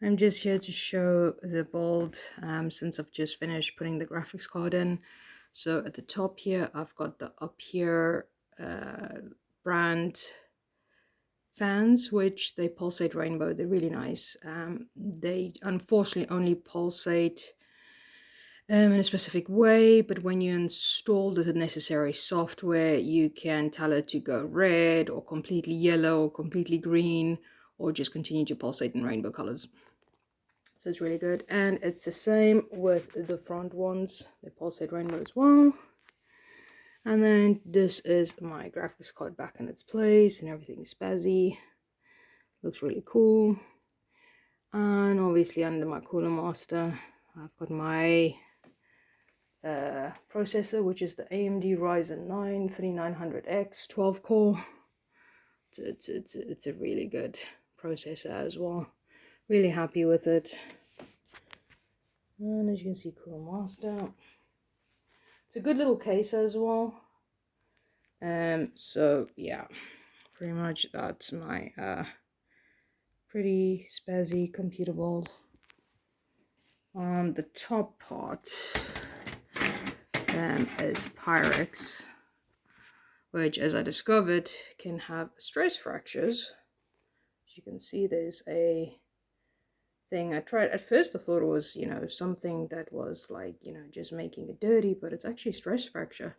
I'm just here to show the build since I've just finished putting the graphics card in. So at the top here, I've got the up here brand fans, which they pulsate rainbow. They're really nice. They unfortunately only pulsate in a specific way, but when you install the necessary software, you can tell it to go red or completely yellow or completely green, or just continue to pulsate in rainbow colors. So it's really good. And it's the same with the front ones. They pulsate rainbow as well. And then this is my graphics card back in its place and everything is spazzy. Looks really cool. And obviously under my cooler master, I've got my processor, which is the AMD Ryzen 9 3900X 12 core. It's a really good processor as well. Really happy with it. And as you can see, cooler master. It's a good little case as well. So yeah, pretty much that's my pretty spazzy computer build. The top part is Pyrex, which, as I discovered, can have stress fractures. As you can see, there's a thing I tried. At first I thought it was, you know, something that was like, you know, just making it dirty, but it's actually stress fracture.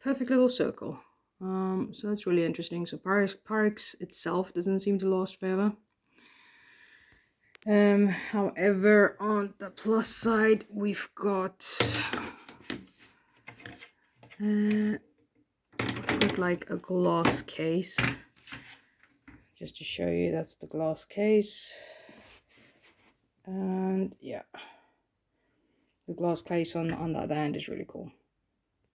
Perfect little circle. So that's really interesting. So Pyrex itself doesn't seem to last forever. However, on the plus side, we've got like a glass case. Just to show you, that's the glass case. And yeah, the glass case on the other end is really cool.